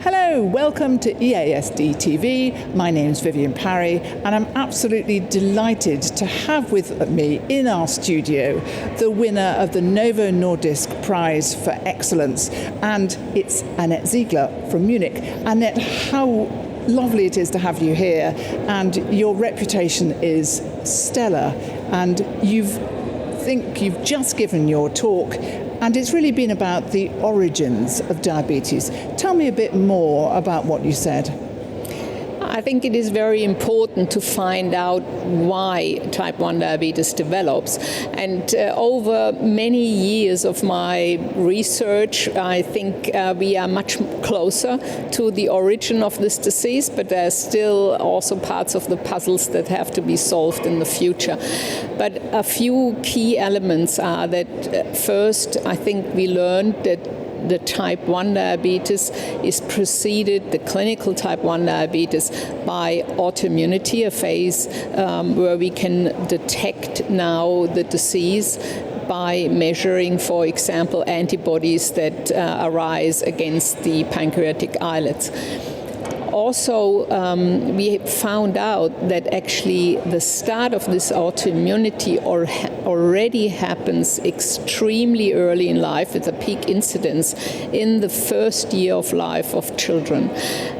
Hello, welcome to EASD TV. My name's Vivienne Parry, and I'm absolutely delighted to have with me in our studio the winner of the Novo Nordisk Prize for Excellence, and it's Annette Ziegler from Munich. Annette, how lovely it is to have you here, and your reputation is stellar, and you've just given your talk, and it's really been about the origins of diabetes. Tell me a bit more about what you said. I think it is very important to find out why type 1 diabetes develops. And over many years of my research, I think we are much closer to the origin of this disease, but there are still also parts of the puzzles that have to be solved in the future. But a few key elements are that first, I think we learned that the type 1 diabetes is preceded, the clinical type 1 diabetes, by autoimmunity, a phase where we can detect now the disease by measuring, for example, antibodies that arise against the pancreatic islets. Also, we found out that actually the start of this autoimmunity already happens extremely early in life, with a peak incidence in the first year of life of children.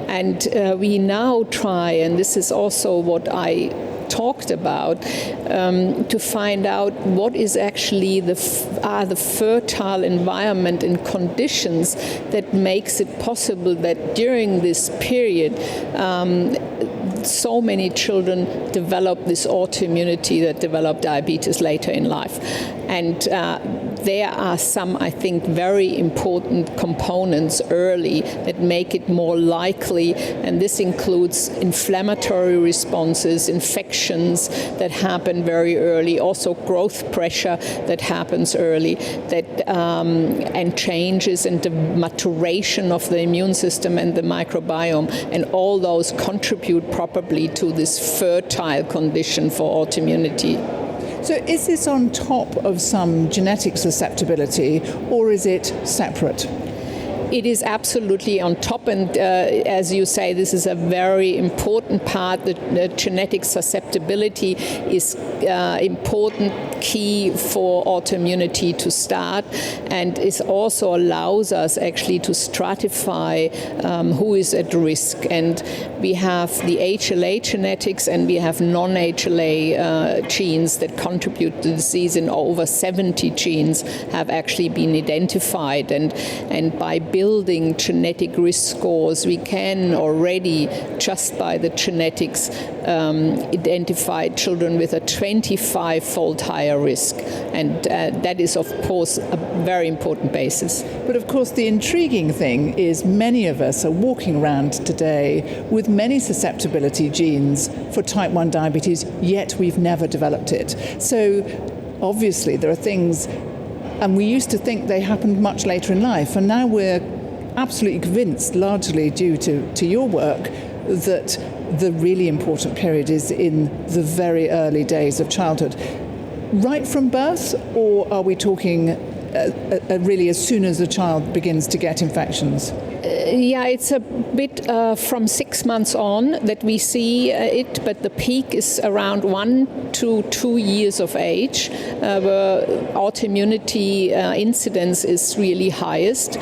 And we now try, and this is also what I talked about, to find out what is actually the fertile environment and conditions that makes it possible that during this period so many children develop this autoimmunity, that develop diabetes later in life. And there are some, I think, very important components early that make it more likely, and this includes inflammatory responses, infections that happen very early, also growth pressure that happens early, and changes in the maturation of the immune system and the microbiome, and all those contribute probably to this fertile condition for autoimmunity. So is this on top of some genetic susceptibility, or is it separate? It is absolutely on top, and as you say, this is a very important part. The genetic susceptibility is important, key for autoimmunity to start, and it also allows us actually to stratify who is at risk. And we have the HLA genetics, and we have non-HLA genes that contribute to the disease, and over 70 genes have actually been identified. And by building genetic risk scores, we can already, just by the genetics, identify children with a 25-fold higher risk. And that is, of course, a very important basis. But of course, the intriguing thing is many of us are walking around today with many susceptibility genes for type 1 diabetes, yet we've never developed it. So obviously there are things, and we used to think they happened much later in life, and now we're absolutely convinced, largely due to your work, that the really important period is in the very early days of childhood. Right from birth, or are we talking really as soon as a child begins to get infections? Yeah, it's a bit from 6 months on that we see it, but the peak is around 1 to 2 years of age, where autoimmunity incidence is really highest.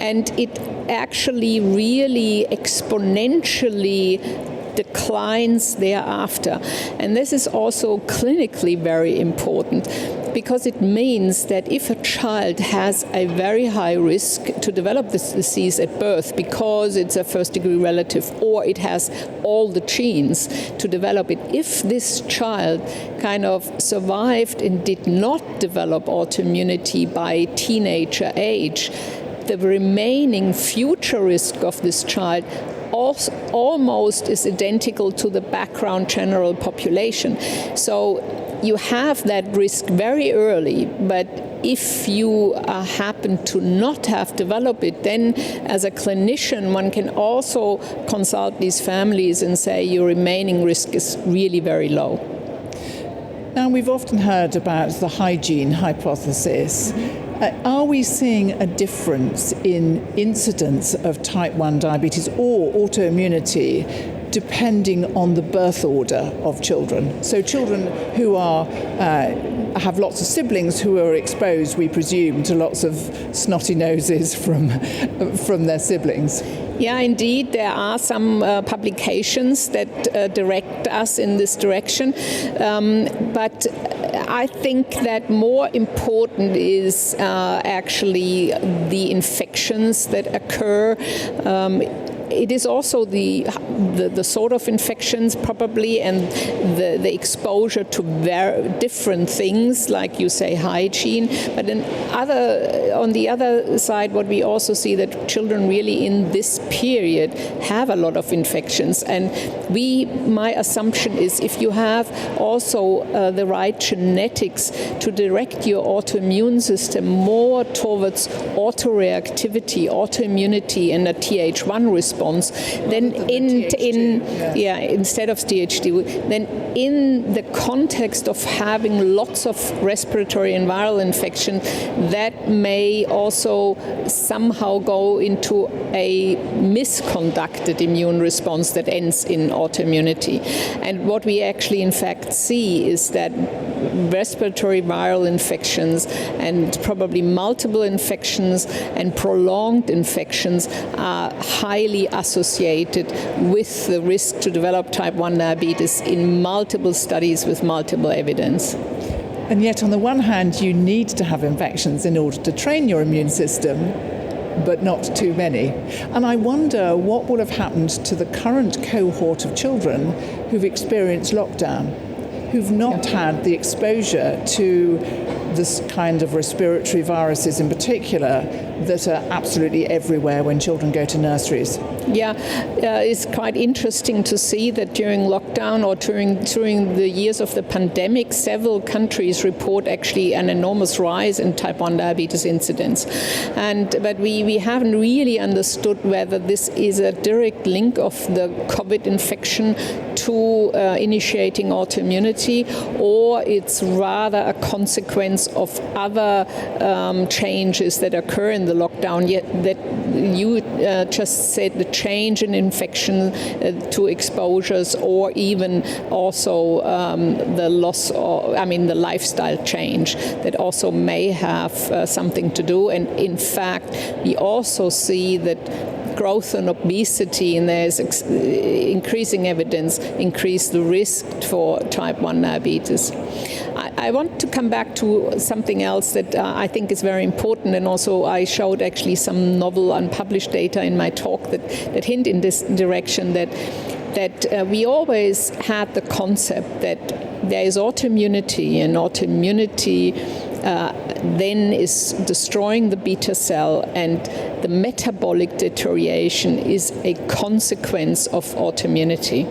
And it actually really exponentially declines thereafter. And this is also clinically very important, because it means that if a child has a very high risk to develop this disease at birth because it's a first-degree relative, or it has all the genes to develop it, if this child kind of survived and did not develop autoimmunity by teenager age, the remaining future risk of this child almost is identical to the background general population. So you have that risk very early, but if you happen to not have developed it, then as a clinician, one can also consult these families and say your remaining risk is really very low. Now, we've often heard about the hygiene hypothesis. Are we seeing a difference in incidence of type 1 diabetes or autoimmunity depending on the birth order of children? So children who have lots of siblings who are exposed, we presume, to lots of snotty noses from their siblings. Yeah, indeed, there are some publications that direct us in this direction, but I think that more important is actually the infections that occur. It is also the sort of infections probably, and the exposure to different things, like you say, hygiene. But on the other side, what we also see that children really in this period have a lot of infections. And my assumption is if you have also the right genetics to direct your autoimmune system more towards autoreactivity, autoimmunity, and a Th1 response, then instead of THD, then in the context of having lots of respiratory and viral infection, that may also somehow go into a misconducted immune response that ends in autoimmunity. And what we actually in fact see is that respiratory viral infections and probably multiple infections and prolonged infections are highly associated with the risk to develop type 1 diabetes in multiple studies with multiple evidence. And yet, on the one hand, you need to have infections in order to train your immune system, but not too many. And I wonder what will have happened to the current cohort of children who've experienced lockdown, who've not had the exposure to this kind of respiratory viruses in particular that are absolutely everywhere when children go to nurseries. Yeah, it's quite interesting to see that during lockdown or during the years of the pandemic, several countries report actually an enormous rise in type 1 diabetes incidence. But we haven't really understood whether this is a direct link of the COVID infection to initiating autoimmunity, or it's rather a consequence of other changes that occur in the lockdown. Yet that you just said, the change in infection to exposures, or even also the loss, the lifestyle change that also may have something to do. And in fact, we also see that growth and obesity, and there's increasing evidence, increase the risk for type 1 diabetes. I want to come back to something else that I think is very important, and also I showed actually some novel unpublished data in my talk that hint in this direction, that we always had the concept that there is autoimmunity, and autoimmunity then is destroying the beta cell, and the metabolic deterioration is a consequence of autoimmunity.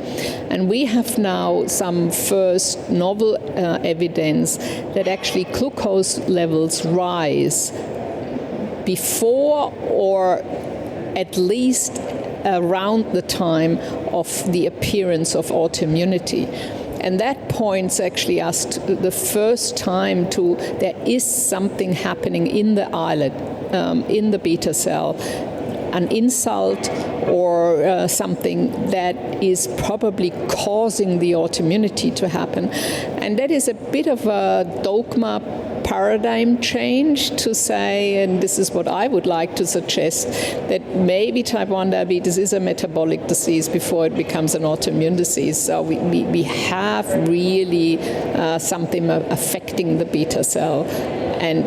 And we have now some first novel evidence that actually glucose levels rise before or at least around the time of the appearance of autoimmunity. And that points actually us to the first time to there is something happening in the islet, in the beta cell, an insult or something that is probably causing the autoimmunity to happen. And that is a bit of a dogma paradigm change to say, and this is what I would like to suggest, that maybe type 1 diabetes is a metabolic disease before it becomes an autoimmune disease. So we have really something affecting the beta cell and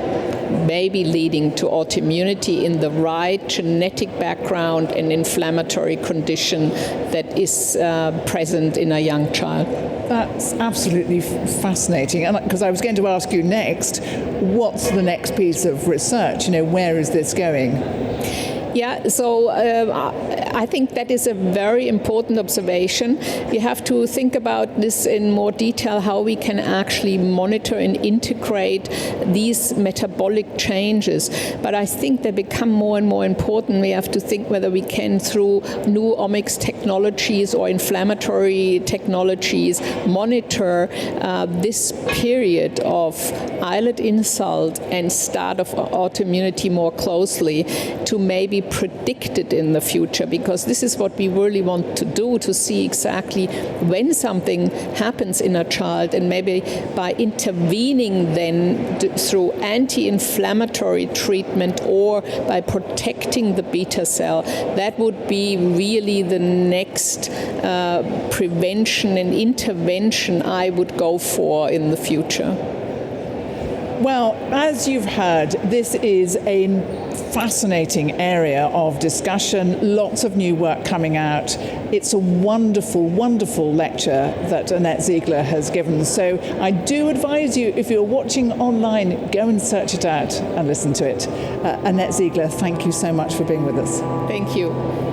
maybe leading to autoimmunity in the right genetic background and inflammatory condition that is present in a young child. That's absolutely fascinating, and because I was going to ask you next, what's the next piece of research? Where is this going? Yeah, so I think that is a very important observation. We have to think about this in more detail, how we can actually monitor and integrate these metabolic changes. But I think they become more and more important. We have to think whether we can, through new omics technologies or inflammatory technologies, monitor this period of islet insult and start of autoimmunity more closely to maybe predict it in the future, because this is what we really want to do, to see exactly when something happens in a child, and maybe by intervening then through anti-inflammatory treatment or by protecting the beta cell, that would be really the next prevention and intervention I would go for in the future. Well, as you've heard, this is a fascinating area of discussion, lots of new work coming out. It's a wonderful, wonderful lecture that Annette Ziegler has given. So I do advise you, if you're watching online, go and search it out and listen to it. Annette Ziegler, thank you so much for being with us. Thank you.